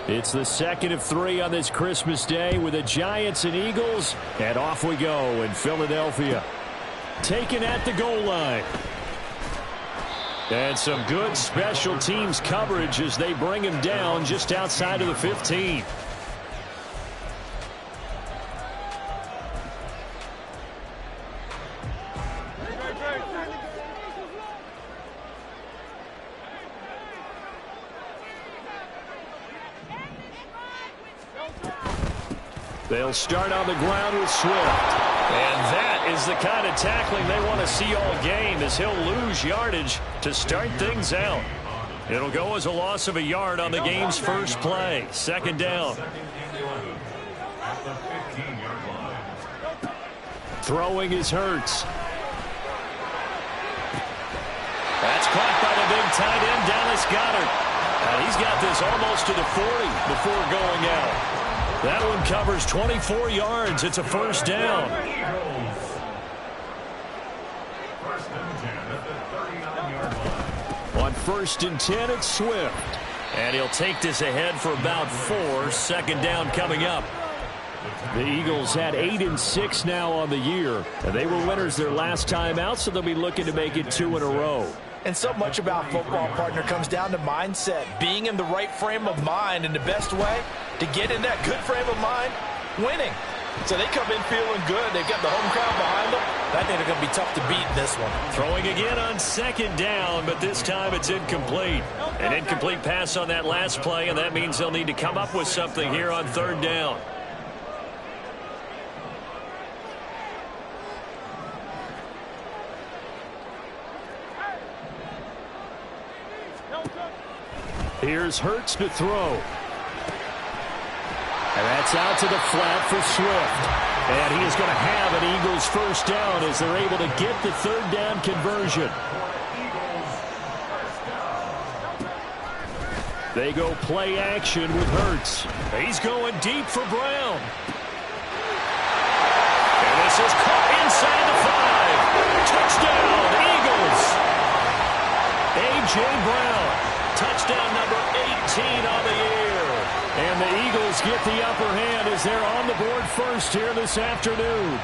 It's the second of 3 on this Christmas Day with the Giants and Eagles. And off we go in Philadelphia. Taken at the goal line. And some good special teams coverage as they bring him down just outside of the 15. They'll start on the ground with Swift. And that is the kind of tackling they want to see all game, as he'll lose yardage to start things out. It'll go as a loss of a yard on the game's first play. Second down. Throwing is Hurts. That's caught by the big tight end, Dallas Goedert. And he's got this almost to the 40 before going out. That one covers 24 yards. It's a first down. On 1st and 10, it's Swift. And he'll take this ahead for about 4. Second down coming up. The Eagles had 8-6 now on the year. And they were winners their last time out, so they'll be looking to make it 2 in a row. And so much about football, partner, comes down to mindset. Being in the right frame of mind, and the best way to get in that good frame of mind, winning. So they come in feeling good. They've got the home crowd behind them. I think they're going to be tough to beat in this one. Throwing again on second down, but this time it's incomplete. An incomplete pass on that last play, and that means they'll need to come up with something here on third down. Here's Hurts to throw. And that's out to the flat for Swift. And he is going to have an Eagles first down as they're able to get the third down conversion. They go play action with Hurts. He's going deep for Brown. And this is caught inside the 5. Touchdown, Eagles. A.J. Brown. Touchdown number 18 on the year. And the Eagles get the upper hand as they're on the board first here this afternoon.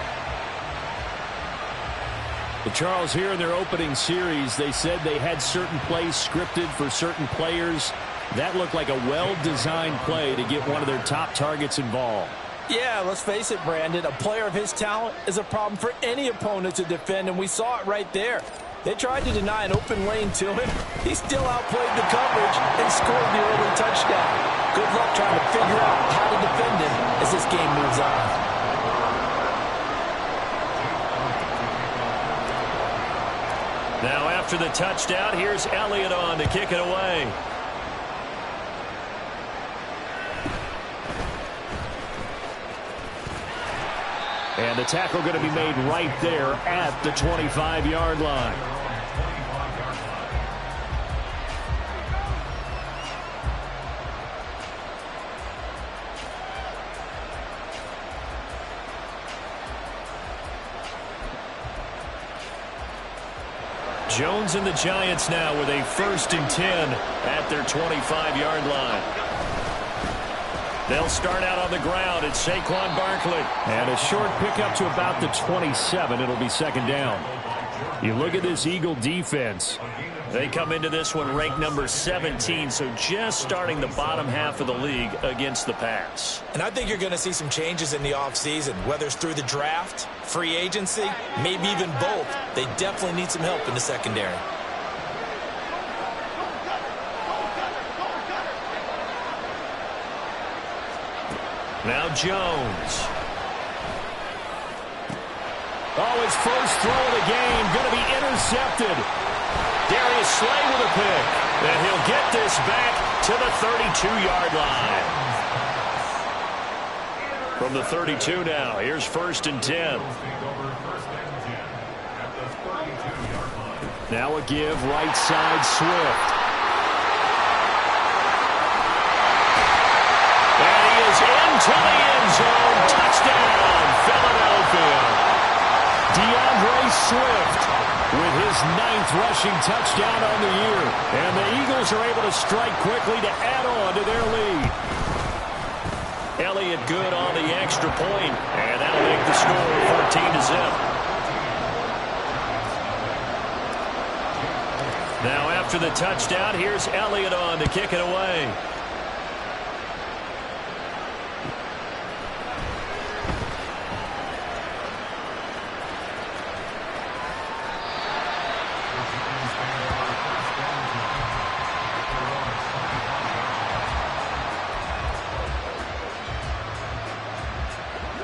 Well, Charles, here in their opening series, they said they had certain plays scripted for certain players. That looked like a well-designed play to get one of their top targets involved. Yeah, let's face it, Brandon. A player of his talent is a problem for any opponent to defend, and we saw it right there. They tried to deny an open lane to him. He still outplayed the coverage and scored the early touchdown. Good luck trying to figure out how to defend him as this game moves on. Now after the touchdown, here's Elliott on to kick it away. And the tackle going to be made right there at the 25-yard line. Jones and the Giants now with a 1st and 10 at their 25-yard line. They'll start out on the ground. It's Saquon Barkley. And a short pickup to about the 27. It'll be second down. You look at this Eagle defense. They come into this one ranked number 17, so just starting the bottom half of the league against the pass. And I think you're going to see some changes in the offseason, whether it's through the draft, free agency, maybe even both. They definitely need some help in the secondary. Now Jones. Oh, his first throw of the game going to be intercepted. Darius Slay with a pick. And he'll get this back to the 32-yard line. From the 32 now, here's 1st and 10. Now a give right side Swift. Into the end zone. Touchdown, Philadelphia. DeAndre Swift with his 9th rushing touchdown on the year. And the Eagles are able to strike quickly to add on to their lead. Elliott good on the extra point, and that'll make the score 14-0. Now after the touchdown, here's Elliott on to kick it away.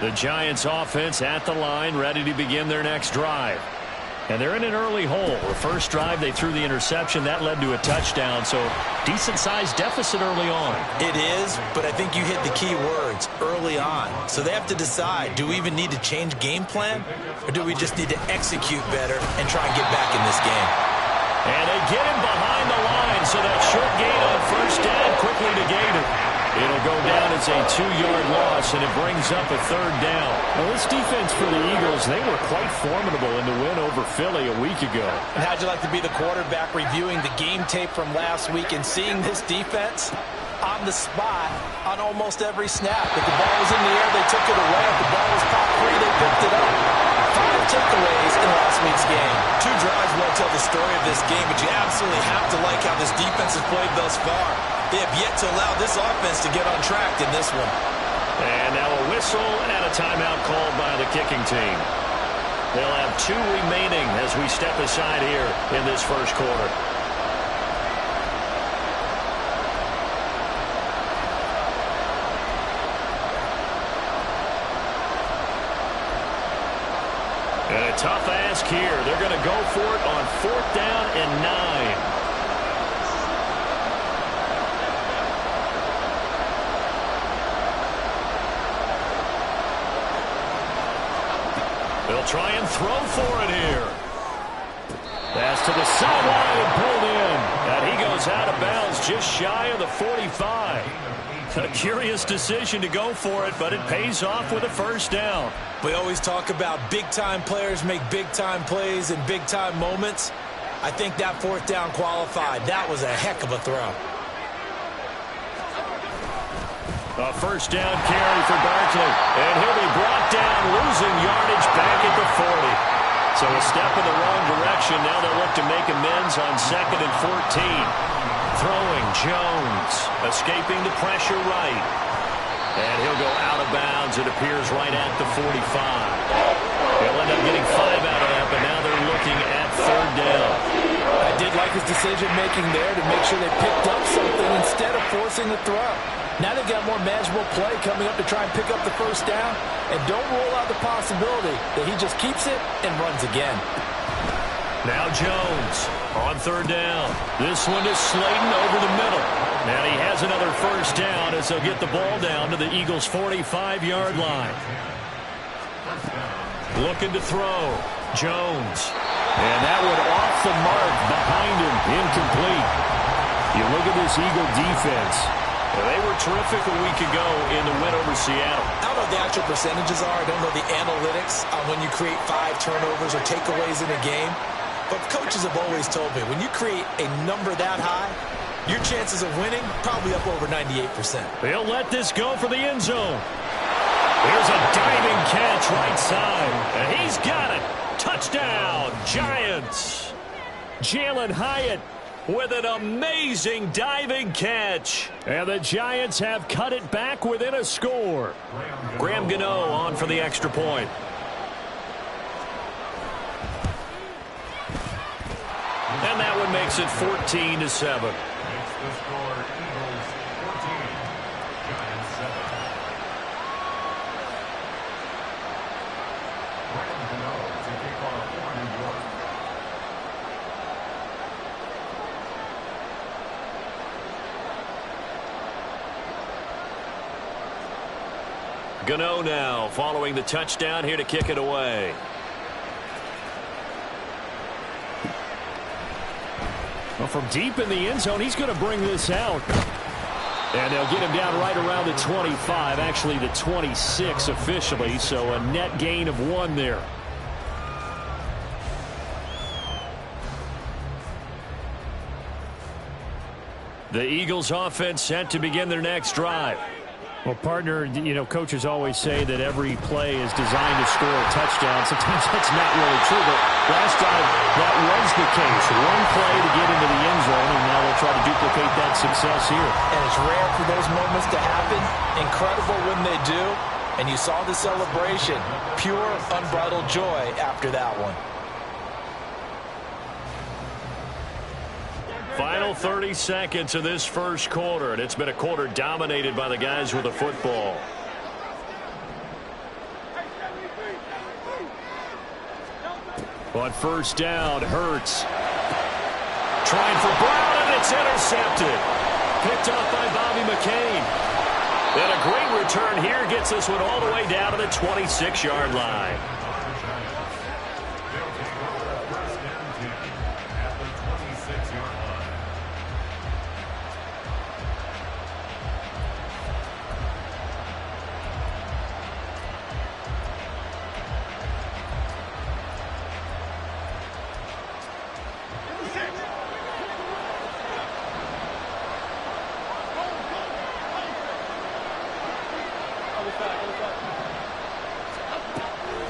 The Giants offense at the line, ready to begin their next drive. And they're in an early hole. The first drive, they threw the interception. That led to a touchdown, so decent-sized deficit early on. It is, but I think you hit the key words, early on. So they have to decide, do we even need to change game plan, or do we just need to execute better and try and get back in this game? And they get him behind the line, so that short gain on first down quickly negated. It'll go down as a 2-yard loss, and it brings up a 3rd down. Well, this defense for the Eagles, they were quite formidable in the win over Philly a week ago. And how'd you like to be the quarterback reviewing the game tape from last week and seeing this defense on the spot on almost every snap? If the ball was in the air, they took it away. If the ball was popped free, they picked it up. 5 takeaways in last week's game. 2 drives won't tell the story of this game, but you absolutely have to like how this defense has played thus far. They have yet to allow this offense to get on track in this one. And now a whistle and a timeout called by the kicking team. They'll have 2 remaining as we step aside here in this first quarter. And a tough ask here. They're going to go for it on 4th down and 9. They'll try and throw for it here. Pass to the sideline and pulled in. And he goes out of bounds just shy of the 45. A curious decision to go for it, but it pays off with a 1st down. We always talk about big-time players make big-time plays in big-time moments. I think that 4th down qualified. That was a heck of a throw. A 1st down carry for Barkley. And he'll be brought down, losing yardage back at the 40. So a step in the wrong direction. Now they'll look to make amends on 2nd and 14. Throwing Jones. Escaping the pressure right. And he'll go out of bounds. It appears right at the 45. He'll end up getting 5 out of that, but now they're looking at 3rd down. I did like his decision-making there to make sure they picked up something instead of forcing the throw. Now they've got more manageable play coming up to try and pick up the 1st down. And don't rule out the possibility that he just keeps it and runs again. Now Jones on 3rd down. This one is Slayton over the middle. And he has another 1st down as they'll get the ball down to the Eagles' 45-yard line. Looking to throw. Jones. And that one off the mark behind him. Incomplete. You look at this Eagle defense. They were terrific a week ago in the win over Seattle. I don't know what the actual percentages are. I don't know the analytics on when you create 5 turnovers or takeaways in a game. But coaches have always told me, when you create a number that high, your chances of winning probably up over 98%. They'll let this go for the end zone. Here's a diving catch right side. And he's got it. Touchdown, Giants. Jalen Hyatt with an amazing diving catch. And the Giants have cut it back within a score. Graham Gano on for the extra point. And that one makes it 14-7. Gano now following the touchdown here to kick it away. Well, from deep in the end zone, he's going to bring this out. And they'll get him down right around the 25, actually the 26 officially, so a net gain of 1 there. The Eagles offense set to begin their next drive. Well, partner, coaches always say that every play is designed to score a touchdown. Sometimes that's not really true, but last drive, that was the case. One play to get into the end zone, and now they'll try to duplicate that success here. And it's rare for those moments to happen. Incredible when they do. And you saw the celebration. Pure, unbridled joy after that one. Final 30 seconds of this first quarter, and it's been a quarter dominated by the guys with the football. On first down, Hurts. Trying for Brown, and it's intercepted. Picked off by Bobby McCain. And a great return here gets this one all the way down to the 26-yard line.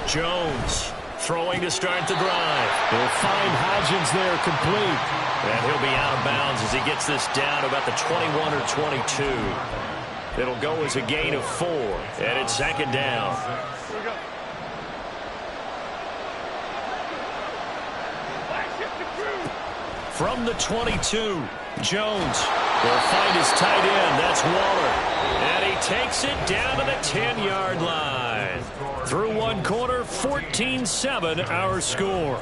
Jones throwing to start the drive. They'll find Hodgins there complete. And he'll be out of bounds as he gets this down to about the 21 or 22. It'll go as a gain of 4, and it's second down. From the 22, Jones will find his tight end. That's Waller. And he takes it down to the 10-yard line. Through one quarter, 14-7 our score.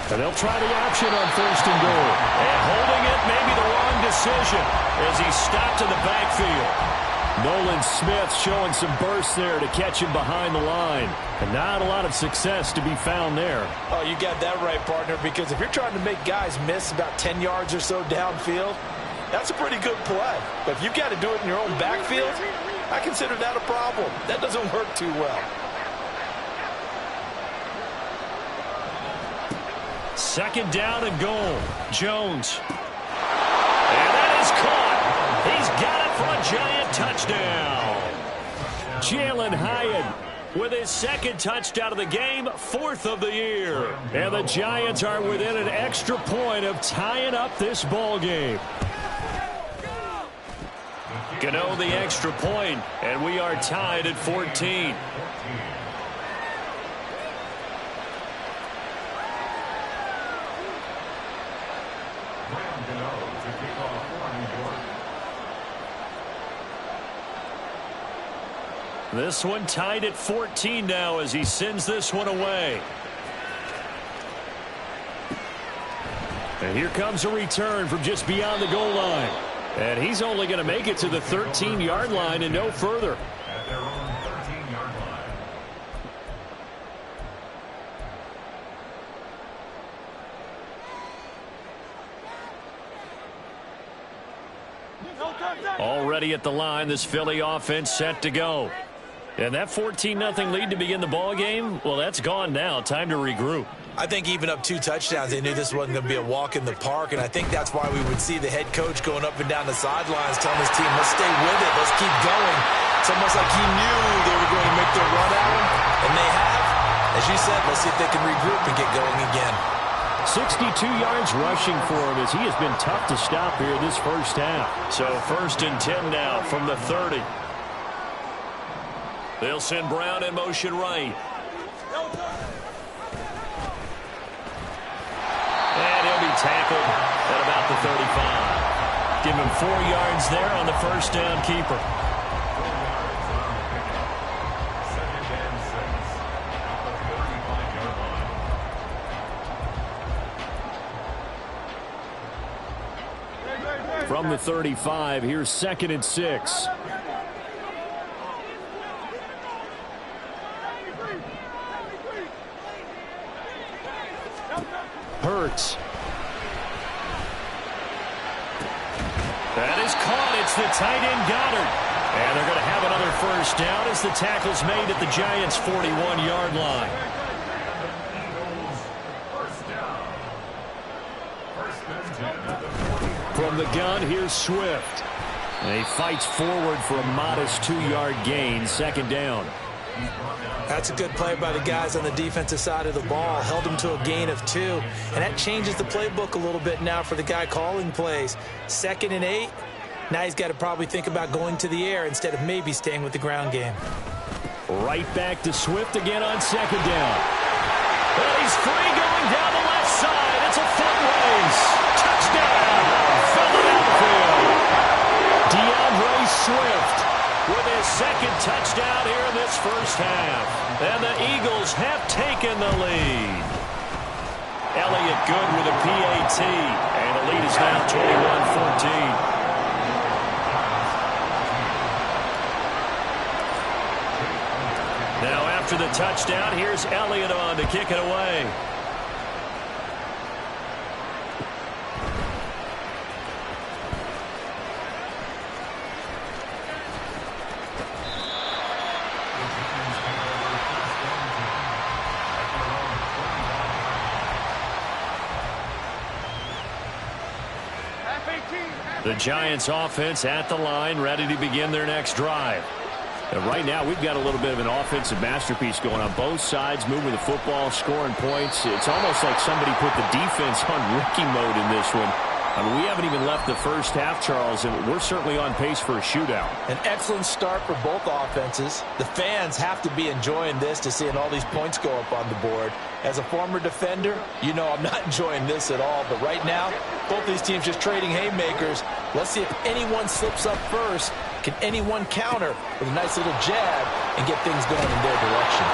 And they'll try the option on first and goal. And holding it may be the wrong decision as he stopped in the backfield. Nolan Smith showing some burst there to catch him behind the line. And not a lot of success to be found there. Oh, you got that right, partner, because if you're trying to make guys miss about 10 yards or so downfield, that's a pretty good play. But if you've got to do it in your own backfield, I consider that a problem. That doesn't work too well. Second down and goal. Jones. And that is caught. He's got it for a giant touchdown. Jalen Hyatt with his second touchdown of the game, 4th of the year. And the Giants are within an extra point of tying up this ball game. Gano the extra point, and we are tied at 14. This one tied at 14 now as he sends this one away. And here comes a return from just beyond the goal line. And he's only going to make it to the 13-yard line and no further. At their own 13-yard line. Already at the line, this Philly offense set to go. And that 14-0 lead to begin the ball game, well, that's gone now. Time to regroup. I think even up 2 touchdowns, they knew this wasn't going to be a walk in the park, and I think that's why we would see the head coach going up and down the sidelines telling his team, let's stay with it, let's keep going. It's almost like he knew they were going to make their run at him, and they have. As you said, let's see if they can regroup and get going again. 62 yards rushing for him as he has been tough to stop here this first half. So 1st and 10 now from the 30. They'll send Brown in motion right. And he'll be tackled at about the 35. Give him 4 yards there on the first down keeper. From the 35, here's 2nd and 6. converts. That is caught. It's the tight end Goddard. And they're going to have another first down as the tackle's made at the Giants' 41-yard line. From the gun, here's Swift. And he fights forward for a modest 2-yard gain, second down. That's a good play by the guys on the defensive side of the ball. Held them to a gain of 2. And that changes the playbook a little bit now for the guy calling plays. 2nd and 8. Now he's got to probably think about going to the air instead of maybe staying with the ground game. Right back to Swift again on second down. Well, he's free going down the left side. It's a foot race. Touchdown, Philadelphia. DeAndre Swift with his second touchdown here in this first half. And the Eagles have taken the lead. Elliott good with a PAT. And the lead is now 21-14. Now after the touchdown, here's Elliott on to kick it away. The Giants offense at the line, ready to begin their next drive. And right now, we've got a little bit of an offensive masterpiece going on both sides, moving the football, scoring points. It's almost like somebody put the defense on rookie mode in this one. I mean, we haven't even left the first half, Charles, and we're certainly on pace for a shootout. An excellent start for both offenses. The fans have to be enjoying this to seeing all these points go up on the board. As a former defender, you know I'm not enjoying this at all. But right now, both these teams just trading haymakers. Let's see if anyone slips up first. Can anyone counter with a nice little jab and get things going in their direction?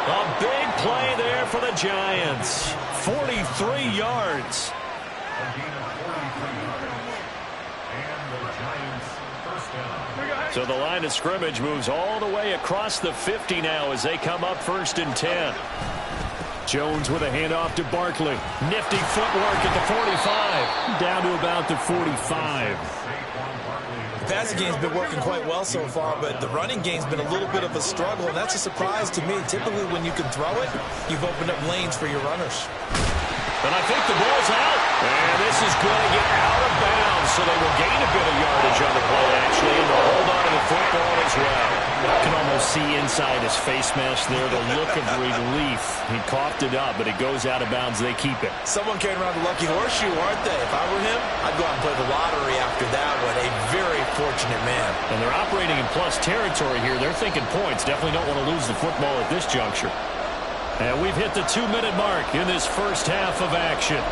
A big play there for the Giants. 43 yards. So the line of scrimmage moves all the way across the 50 now as they come up 1st and 10. Jones with a handoff to Barkley. Nifty footwork at the 45. Down to about the 45. The passing game's been working quite well so far, but the running game's been a little bit of a struggle, and that's a surprise to me. Typically, when you can throw it, you've opened up lanes for your runners. But I think the ball's out. And this is going to get out of bounds, so they will gain a bit of yardage on the play, actually, and they'll hold on to the football as well. I can almost see inside his face mask there the look of relief. He coughed it up, but it goes out of bounds. They keep it. Someone carrying around the lucky horseshoe, aren't they? If I were him, I'd go out and play the lottery after that one. A very fortunate man. And they're operating in plus territory here. They're thinking points. Definitely don't want to lose the football at this juncture. And we've hit the 2-minute mark in this first half of action.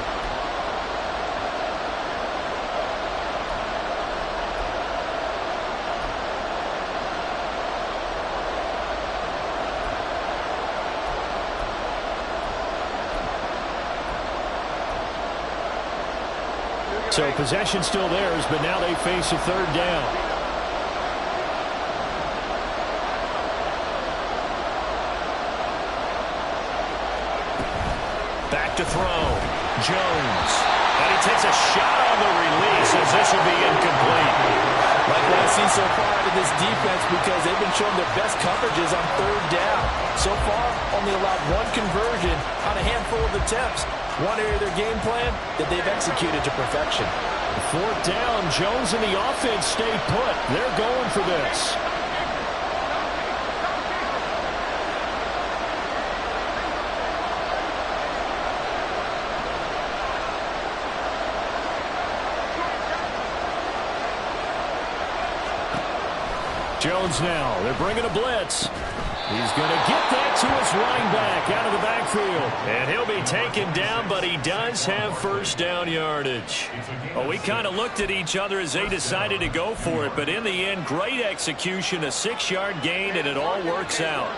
So possession still theirs, but now they face a 3rd down. Back to throw. Jones. And he takes a shot on the release as this will be incomplete. Like what I've seen so far out of this defense, because they've been showing their best coverages on 3rd down. So far, only allowed 1 conversion on a handful of attempts. One area of their game plan that they've executed to perfection. 4th down. Jones and the offense stay put. They're going for this. Jones now. They're bringing a blitz. He's going to get that to his running back out of the backfield. And he'll be taken down, but he does have first down yardage. Well, we kind of looked at each other as they decided to go for it, but in the end, great execution, a 6-yard gain, and it all works out.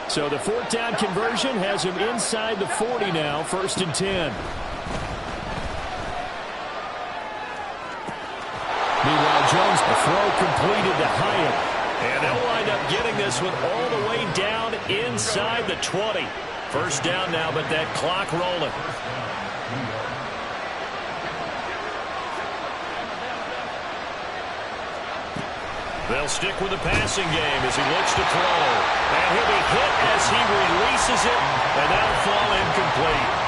So the 4th down conversion has him inside the 40 now, 1st and 10. Meanwhile, Jones, a throw completed to Hyatt. And they'll wind up getting this one all the way down inside the 20. First down now, but that clock rolling. They'll stick with the passing game as he looks to throw. And he'll be hit as he releases it, and that'll fall incomplete.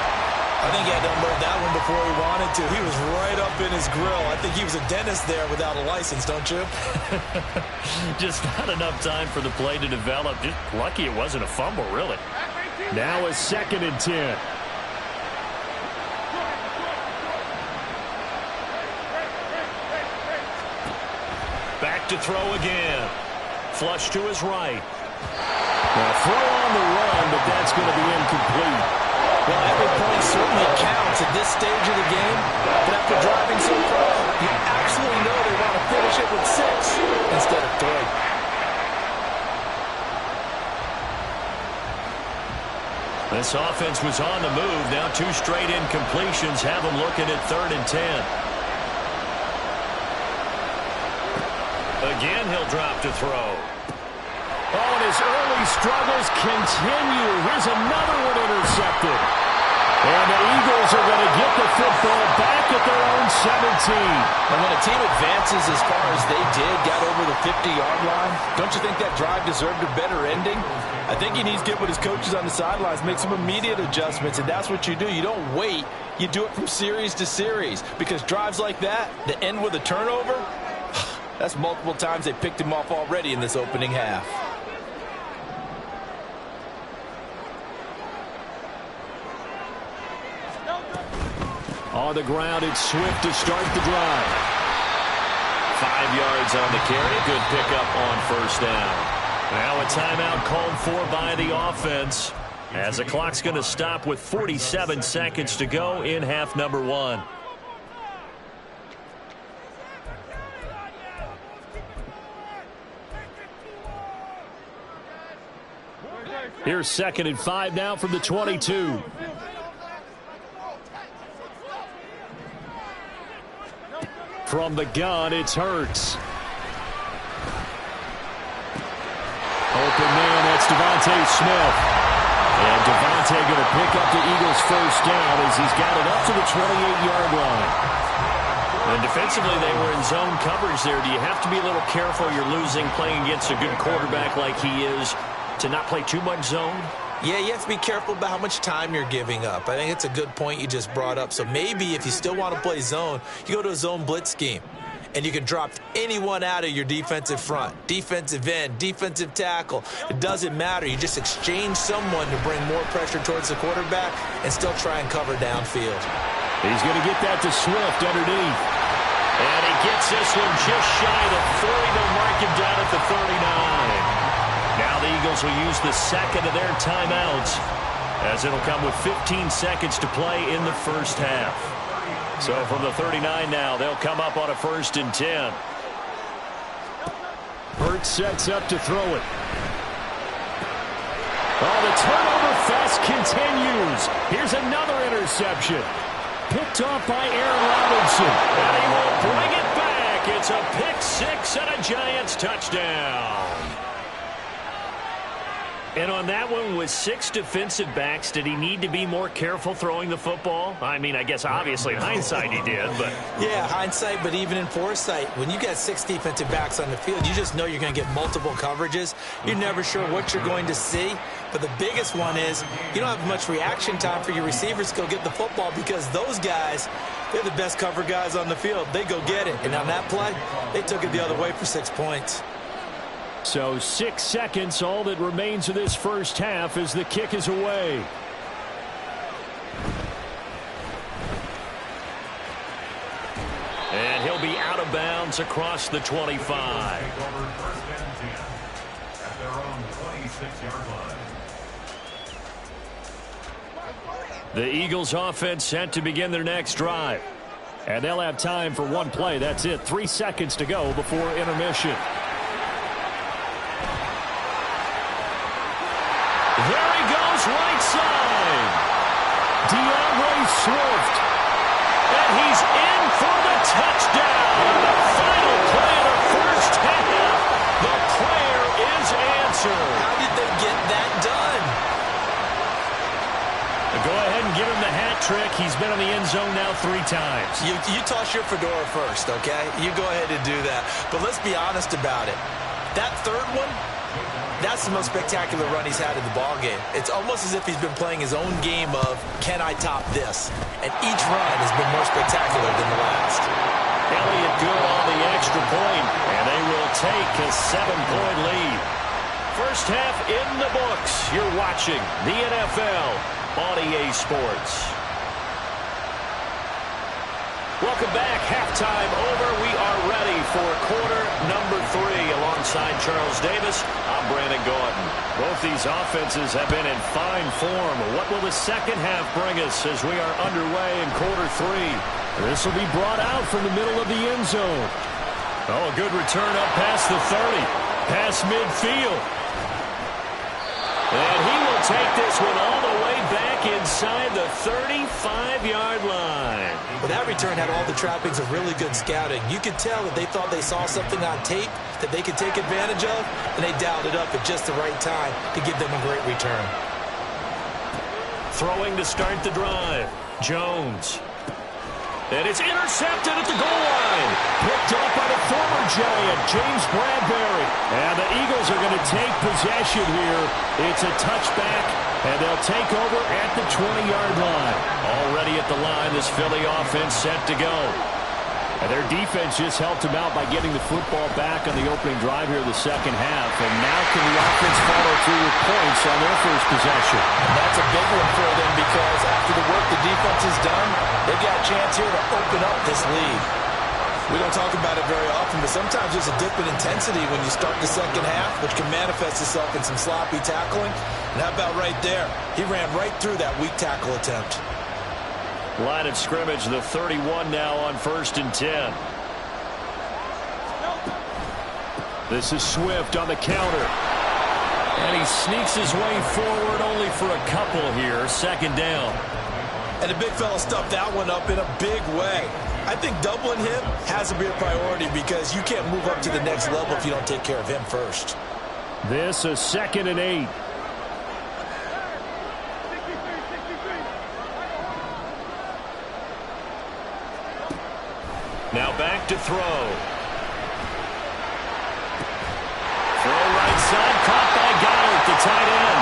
I think he had to unload that one before he wanted to. He was right up in his grill. I think he was a dentist there without a license, don't you? Just not enough time for the play to develop. Just lucky it wasn't a fumble, really. Now a 2nd and 10. Back to throw again. Flush to his right. Now throw on the run, but that's going to be incomplete. Well, every point certainly counts at this stage of the game. But after driving so far, you absolutely know they want to finish it with 6 instead of 3. This offense was on the move. Now 2 straight incompletions have them looking at 3rd and 10. Again, he'll drop to throw. Oh, and his early struggles continue. Here's another one intercepted. And the Eagles are going to get the football back at their own 17. And when a team advances as far as they did, got over the 50-yard line, don't you think that drive deserved a better ending? I think he needs to get with his coaches on the sidelines, make some immediate adjustments, and that's what you do. You don't wait. You do it from series to series, because drives like that end with a turnover, that's multiple times they picked him off already in this opening half. On the ground, it's Swift to start the drive. 5 yards on the carry. Good pickup on 1st down. Now a timeout called for by the offense, as the clock's going to stop with 47 seconds to go in half number 1. Here's 2nd and 5 now from the 22. From the gun, it's Hurts. Open man, that's Devontae Smith. And Devontae going to pick up the Eagles' 1st down as he's got it up to the 28-yard line. And defensively, they were in zone coverage there. Do you have to be a little careful? You're losing playing against a good quarterback like he is to not play too much zone? Yeah, you have to be careful about how much time you're giving up. I think it's a good point you just brought up. So maybe if you still want to play zone, you go to a zone blitz scheme. And you can drop anyone out of your defensive front, defensive end, defensive tackle. It doesn't matter. You just exchange someone to bring more pressure towards the quarterback and still try and cover downfield. He's going to get that to Swift underneath. And he gets this one just shy of 40. They'll mark him down at the 39. Now the Eagles will use the 2nd of their timeouts, as it'll come with 15 seconds to play in the 1st half. So from the 39 now, they'll come up on a 1st and 10. Hurts sets up to throw it. Oh, the turnover fest continues. Here's another interception. Picked off by Aaron Robinson. And he will bring it back. It's a pick 6 and a Giants touchdown. And on that one, with 6 defensive backs, did he need to be more careful throwing the football? I mean, I guess obviously in hindsight he did, but... Yeah, hindsight, but even in foresight, when you got 6 defensive backs on the field, you just know you're going to get multiple coverages. You're never sure what you're going to see. But the biggest one is you don't have much reaction time for your receivers to go get the football, because those guys, they're the best cover guys on the field. They go get it. And on that play, they took it the other way for 6 points. So 6 seconds, all that remains of this 1st half as the kick is away. And he'll be out of bounds across the 25. The Eagles offense set to begin their next drive. And they'll have time for one play. That's it. 3 seconds to go before intermission. There he goes, right side. DeAndre Swift. And he's in for the touchdown. The final play of the 1st half. The prayer is answered. How did they get that done? Go ahead and give him the hat trick. He's been in the end zone now 3 times. You toss your fedora first, okay? You go ahead and do that. But let's be honest about it. That third one, that's the most spectacular run he's had in the ballgame. It's almost as if he's been playing his own game of, can I top this? And each run has been more spectacular than the last. Elliott good on the extra point, and they will take a 7-point lead. First half in the books. You're watching the NFL on EA Sports. Welcome back. Halftime over. We are ready for quarter number 3. Alongside Charles Davis, I'm Brandon Gaudin. Both these offenses have been in fine form. What will the second half bring us as we are underway in quarter 3? This will be brought out from the middle of the end zone. Oh, a good return up past the 30. Past midfield. And he will take this one all the way back inside the 35-yard line. But that return had all the trappings of really good scouting. You could tell that they thought they saw something on tape that they could take advantage of, and they dialed it up at just the right time to give them a great return. Throwing to start the drive. Jones. And it's intercepted at the goal line. Picked up by the former Giant, James Bradbury. And the Eagles are going to take possession here. It's a touchback, and they'll take over at the 20-yard line. Already at the line, this Philly offense set to go. And their defense just helped them out by getting the football back on the opening drive here in the second half. And now can the offense follow through with points on their first possession? And that's a big one for them because after the work the defense has done, they've got a chance here to open up this lead. We don't talk about it very often, but sometimes there's a dip in intensity when you start the second half, which can manifest itself in some sloppy tackling. And how about right there? He ran right through that weak tackle attempt. Line of scrimmage, the 31 now on 1st and 10. This is Swift on the counter. And he sneaks his way forward only for a couple here. Second down. And the big fella stuffed that one up in a big way. I think doubling him has to be a priority because you can't move up to the next level if you don't take care of him first. This is 2nd and 8. Now back to throw. Throw right side, caught by Goddard, the tight end.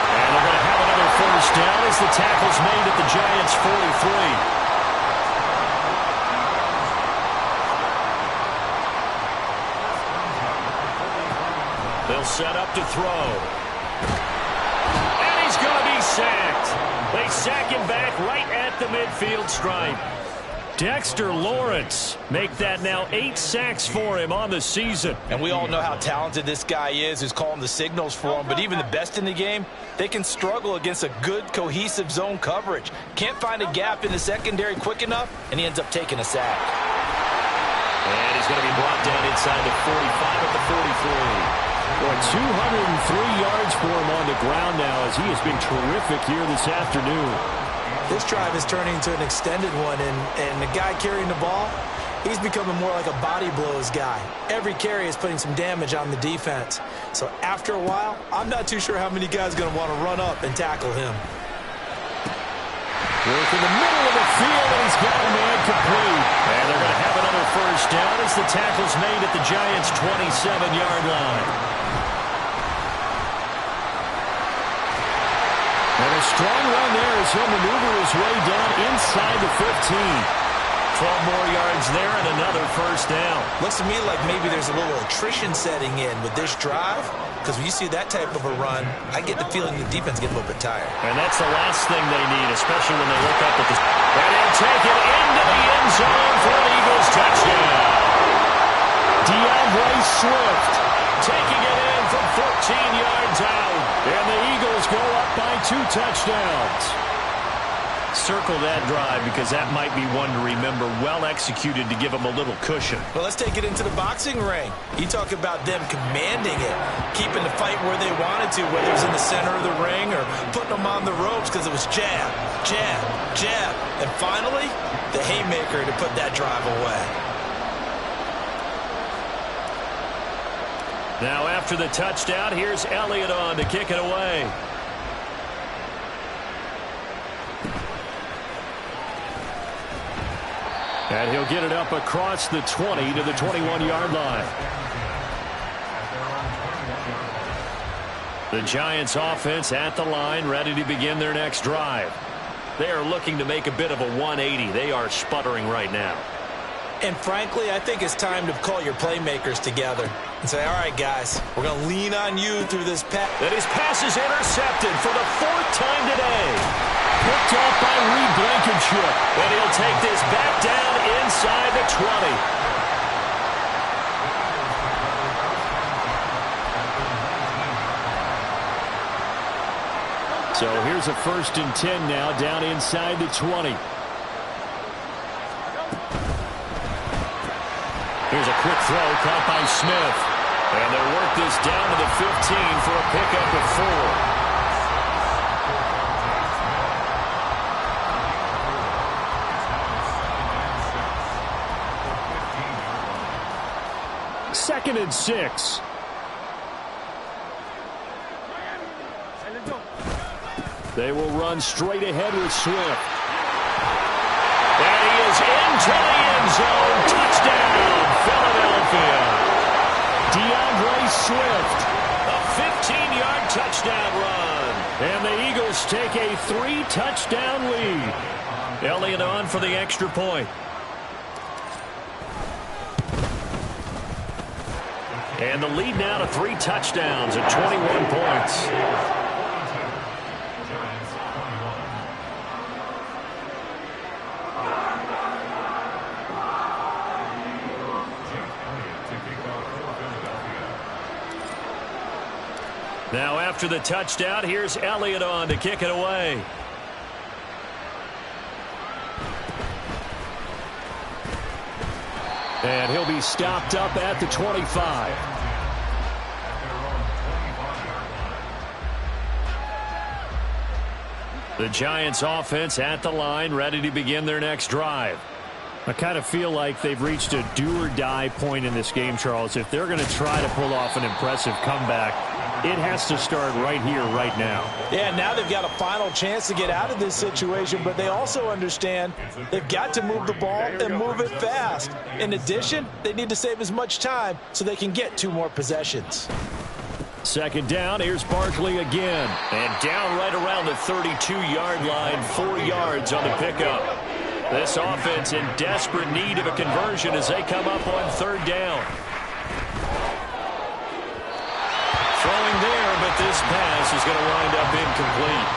And they're going to have another first down as the tackle's made at the Giants' 43. They'll set up to throw. And he's going to be sacked. They sack him back right at the midfield stripe. Dexter Lawrence make that now 8 sacks for him on the season. And we all know how talented this guy is who's calling the signals for him. But even the best in the game, they can struggle against a good, cohesive zone coverage. Can't find a gap in the secondary quick enough, and he ends up taking a sack. And he's going to be brought down inside the 45 at the 43. Well, 203 yards for him on the ground now as he has been terrific here this afternoon. This drive is turning into an extended one, and the guy carrying the ball, he's becoming more like a body blows guy. Every carry is putting some damage on the defense. So after a while, I'm not too sure how many guys are going to want to run up and tackle him. Work in the middle of the field, and he's got a man complete. And they're going to have another first down as the tackle's made at the Giants' 27-yard line. And a strong run there as he'll maneuver his way down inside the 15. 12 more yards there and another first down. Looks to me like maybe there's a little attrition setting in with this drive, because when you see that type of a run, I get the feeling the defense get a little bit tired. And that's the last thing they need, especially when they look up at the... And he'll take it into the end zone for an Eagles touchdown. DeAndre Swift taking it in from 14 yards out. And the Eagles go up by 2 touchdowns. Circle that drive because that might be one to remember. Well executed to give them a little cushion. Well, let's take it into the boxing ring. You talk about them commanding it, keeping the fight where they wanted to, whether it was in the center of the ring or putting them on the ropes because it was jab, jab, jab. And finally, the haymaker to put that drive away. Now after the touchdown, here's Elliott on to kick it away. And he'll get it up across the 20 to the 21-yard line. The Giants offense at the line, ready to begin their next drive. They are looking to make a bit of a 180. They are sputtering right now. And frankly, I think it's time to call your playmakers together and say, all right, guys, we're going to lean on you through this pass. And his pass is intercepted for the 4th time today. Picked off by Reed Blankenship. And he'll take this back down inside the 20. So here's a 1st and 10 now, down inside the 20. Here's a quick throw caught by Smith. And they'll work this down to the 15 for a pickup of 4. 2nd and 6. They will run straight ahead with Swift. And he is into the end zone. Touchdown, Philadelphia. DeAndre Swift, a 15-yard touchdown run. And the Eagles take a 3-touchdown lead. Elliott on for the extra point. And the lead now to 3 touchdowns at 21 points. Now after the touchdown, here's Elliott on to kick it away. And he'll be stopped up at the 25. The Giants offense at the line, ready to begin their next drive. I kind of feel like they've reached a do-or-die point in this game, Charles. If they're going to try to pull off an impressive comeback, it has to start right here, right now. Yeah, now they've got a final chance to get out of this situation, but they also understand they've got to move the ball and move it fast. In addition, they need to save as much time so they can get 2 more possessions. 2nd down, here's Barkley again. And down right around the 32-yard line, 4 yards on the pickup. This offense in desperate need of a conversion as they come up on 3rd down. Throwing there, but this pass is going to wind up incomplete.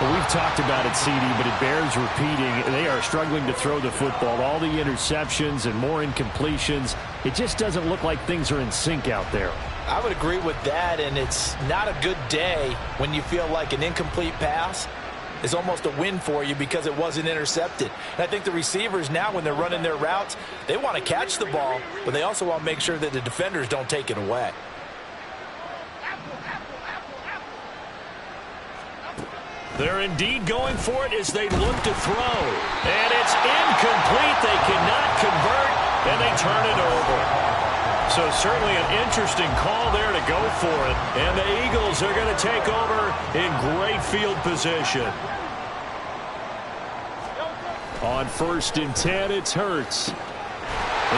Well, we've talked about it, CD, but it bears repeating. They are struggling to throw the football. All the interceptions and more incompletions. It just doesn't look like things are in sync out there. I would agree with that, and it's not a good day when you feel like an incomplete pass is almost a win for you because it wasn't intercepted. And I think the receivers now, when they're running their routes, they want to catch the ball, but they also want to make sure that the defenders don't take it away. They're indeed going for it as they look to throw. And it's incomplete. They cannot convert, and they turn it over. So certainly an interesting call there to go for it. And the Eagles are going to take over in great field position. On 1st and 10, it's Hurts.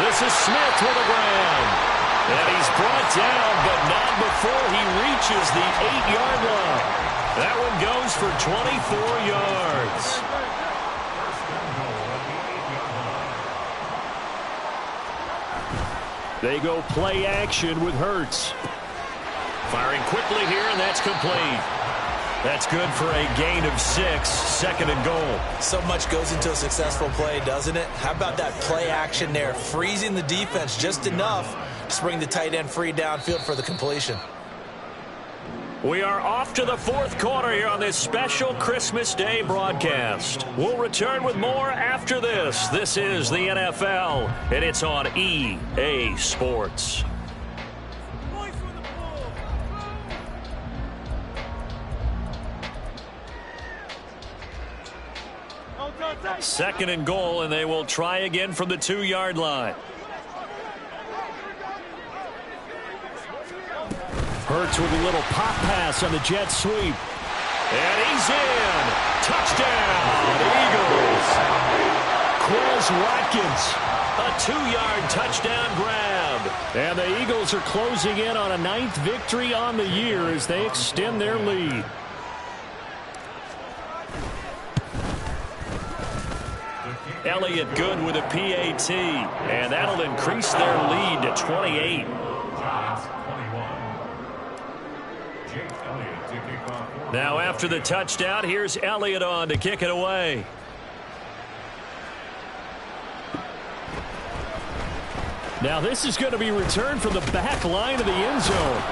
This is Smith to the ground. And he's brought down, but not before he reaches the 8-yard line. That one goes for 24 yards. They go play action with Hurts. Firing quickly here, and that's complete. That's good for a gain of 6, 2nd and goal. So much goes into a successful play, doesn't it? How about that play action there, freezing the defense just enough to bring the tight end free downfield for the completion. We are off to the 4th quarter here on this special Christmas Day broadcast. We'll return with more after this. This is the NFL, and it's on EA Sports. 2nd and goal, and they will try again from the 2-yard line. Hurts with a little pop pass on the jet sweep. And he's in. Touchdown, Eagles. Quez Watkins. A 2-yard touchdown grab. And the Eagles are closing in on a 9th victory on the year as they extend their lead. Elliott good with a PAT, and that'll increase their lead to 28. Now after the touchdown, here's Elliott on to kick it away. Now this is going to be returned from the back line of the end zone.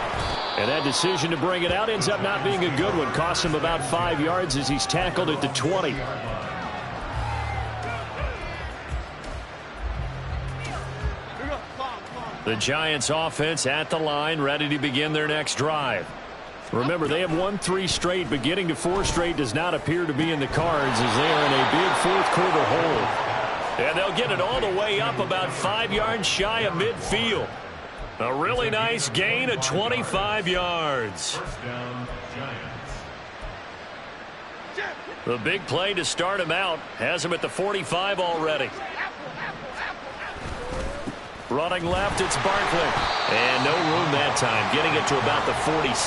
And that decision to bring it out ends up not being a good one. Costs him about 5 yards as he's tackled at the 20. The Giants offense at the line, ready to begin their next drive. Remember, they have won 3 straight, but getting to 4 straight does not appear to be in the cards as they are in a big fourth-quarter hole. And they'll get it all the way up about 5 yards shy of midfield. A really nice gain of 25 yards. The big play to start him out has him at the 45 already. Running left, it's Barkley. And no room that time, getting it to about the 46.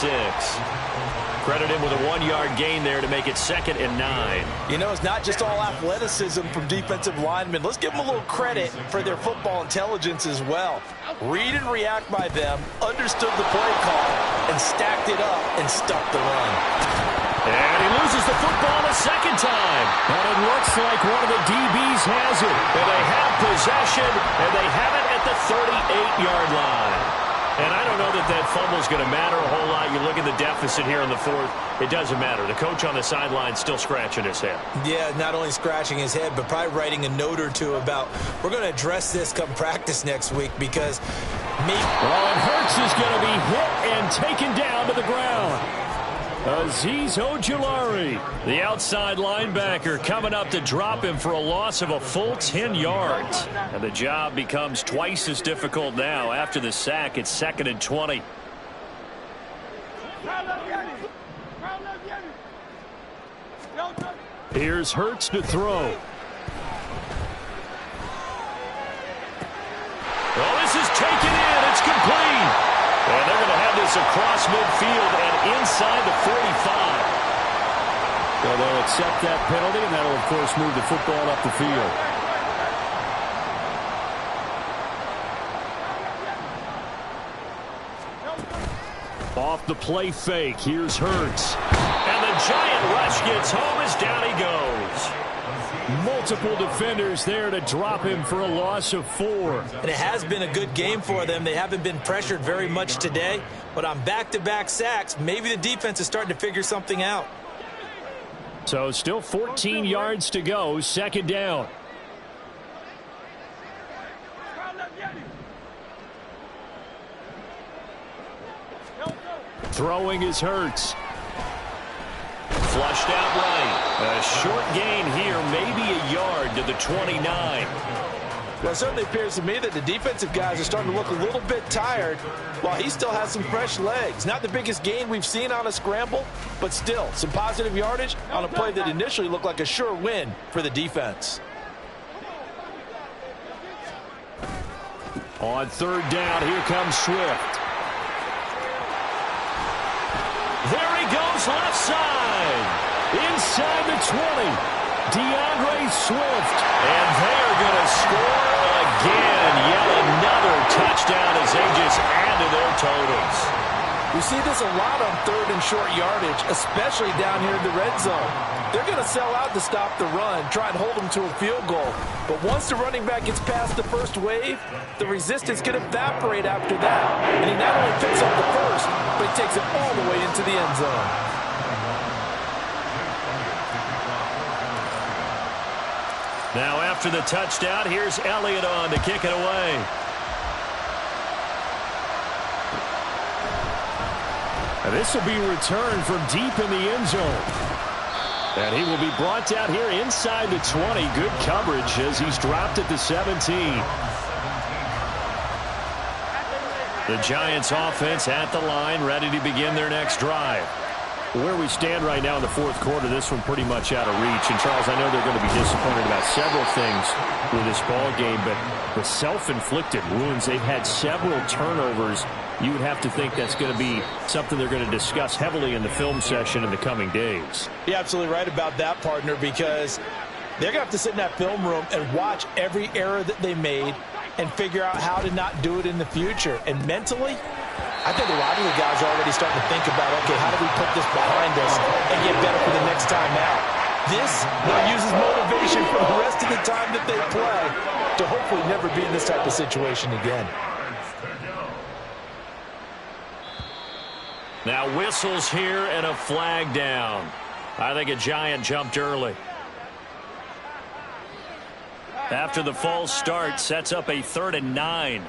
Credit him with a 1-yard gain there to make it 2nd and 9. You know, it's not just all athleticism from defensive linemen. Let's give them a little credit for their football intelligence as well. Read and react by them, understood the play call, and stacked it up and stuck the run. And he loses the football a second time. And it looks like one of the DBs has it. And they have possession, and they have it at the 38-yard line. And I don't know that that fumble is going to matter a whole lot. You look at the deficit here in the 4th. It doesn't matter. The coach on the sideline still scratching his head. Yeah, not only scratching his head, but probably writing a note or two about, we're going to address this come practice next week because and Hurts is going to be hit and taken down to the ground. Azeez Ojulari, the outside linebacker, coming up to drop him for a loss of a full 10 yards. And the job becomes twice as difficult now. After the sack, it's 2nd and 20. Here's Hurts to throw. Oh, this is taken in. It's complete. And they're going to have this across midfield and inside the 45. Well, they'll accept that penalty, and that'll, of course, move the football up the field. Off the play fake, here's Hurts. And the giant rush gets home as down he goes. Multiple defenders there to drop him for a loss of 4. And it has been a good game for them. They haven't been pressured very much today, but on back-to-back sacks, maybe the defense is starting to figure something out. So still 14 yards to go, 2nd down. Throwing is Hurts. Flushed out right. A short gain here, maybe a yard to the 29. Well, it certainly appears to me that the defensive guys are starting to look a little bit tired while he still has some fresh legs. Not the biggest gain we've seen on a scramble, but still some positive yardage on a play that initially looked like a sure win for the defense. On 3rd down, here comes Swift. There he goes left side. Inside the 20. DeAndre Swift. And they're going to score again. Yet another touchdown as they just add to their totals. We see this a lot on 3rd and short yardage, especially down here in the red zone. They're going to sell out to stop the run, try and hold them to a field goal. But once the running back gets past the first wave, the resistance can evaporate after that. And he not only picks up the first, but he takes it all the way into the end zone. Now after the touchdown, here's Elliott on to kick it away. And this will be returned from deep in the end zone. And he will be brought down here inside the 20. Good coverage as he's dropped at the 17. The Giants offense at the line, ready to begin their next drive. Where we stand right now in the fourth quarter, this one pretty much out of reach. And, Charles, I know they're going to be disappointed about several things with this ball game, but the self-inflicted wounds, they've had several turnovers. You would have to think that's going to be something they're going to discuss heavily in the film session in the coming days. You're absolutely right about that, partner, because they're going to have to sit in that film room and watch every error that they made and figure out how to not do it in the future. And mentally, I think a lot of the guys are already starting to think about, okay, how do we put this behind us and get better for the next time out? This will use as motivation for the rest of the time that they play to hopefully never be in this type of situation again. Now whistles here and a flag down. I think a Giant jumped early. After the false start, sets up a 3rd and 9.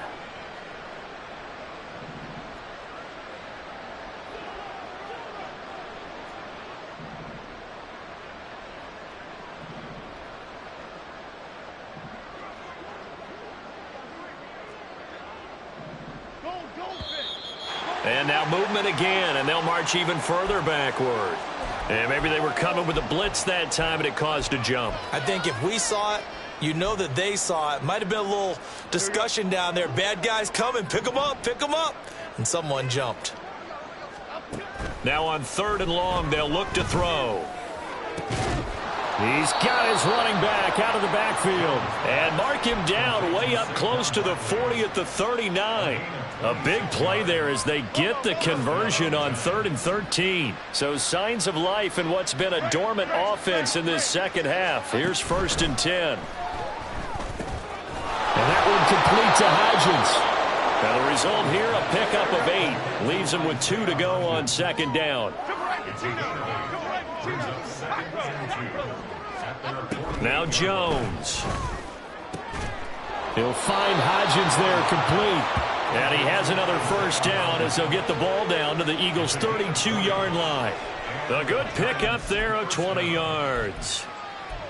And now movement again, and they'll march even further backward. And maybe they were coming with a blitz that time, and it caused a jump. I think if we saw it, you know that they saw it. Might have been a little discussion down there. Bad guys coming. Pick them up. Pick them up. And someone jumped. Now on 3rd and long, they'll look to throw. He's got his running back out of the backfield. And mark him down way up close to the 40 at the 39. A big play there as they get the conversion on 3rd and 13. So signs of life in what's been a dormant offense in this second half. Here's 1st and 10. And that one complete to Hodgins. Now the result here, a pickup of 8. Leaves them with 2 to go on 2nd down. Now Jones. He'll find Hodgins there complete. And he has another 1st down as they'll get the ball down to the Eagles' 32-yard line. A good pickup there of 20 yards.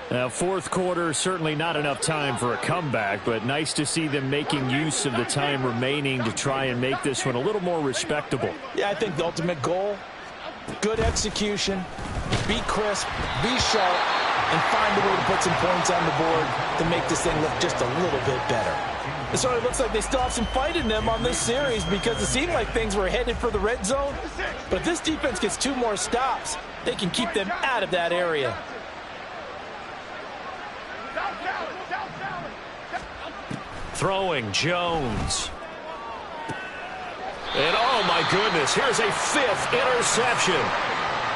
Now, fourth quarter, certainly not enough time for a comeback, but nice to see them making use of the time remaining to try and make this one a little more respectable. Yeah, I think the ultimate goal, good execution, be crisp, be sharp, and find a way to put some points on the board to make this thing look just a little bit better. It sort of looks like they still have some fight in them on this series because it seemed like things were headed for the red zone. But if this defense gets 2 more stops, they can keep them out of that area. Throwing Jones. And oh my goodness, here's a 5th interception.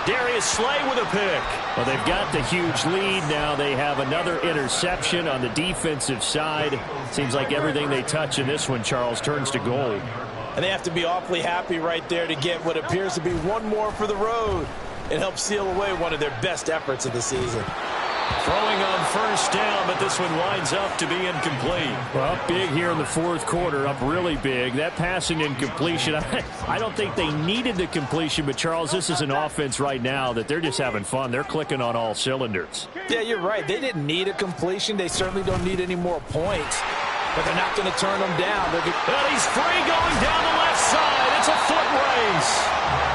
Darius Slay with a pick. Well, they've got the huge lead now. They have another interception on the defensive side. Seems like everything they touch in this one, Charles, turns to gold. And they have to be awfully happy right there to get what appears to be 1 more for the road. It helps seal away one of their best efforts of the season. Throwing on 1st down, but this one winds up to be incomplete. Well, up big here in the fourth quarter, up really big. That passing incompletion, I don't think they needed the completion, but, Charles, this is an offense right now that they're just having fun. They're clicking on all cylinders. Yeah, you're right. They didn't need a completion. They certainly don't need any more points, but they're not going to turn them down. And he's free going down the left side. It's a foot race.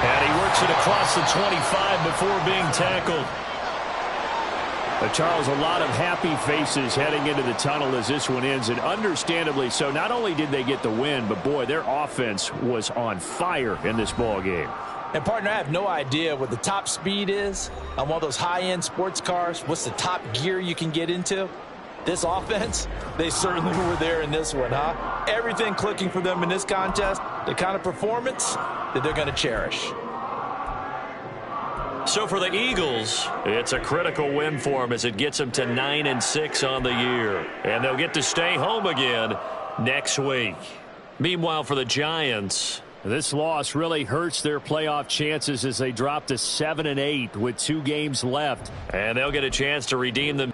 And he works it across the 25 before being tackled. But Charles, a lot of happy faces heading into the tunnel as this one ends, and understandably so. Not only did they get the win, but, boy, their offense was on fire in this ball game. And, partner, I have no idea what the top speed is on one of those high-end sports cars. What's the top gear you can get into? This offense, they certainly were there in this one, huh? Everything clicking for them in this contest, the kind of performance that they're going to cherish. So for the Eagles, it's a critical win for them as it gets them to 9-6 on the year. And they'll get to stay home again next week. Meanwhile, for the Giants, this loss really hurts their playoff chances as they drop to 7-8 with 2 games left. And they'll get a chance to redeem them.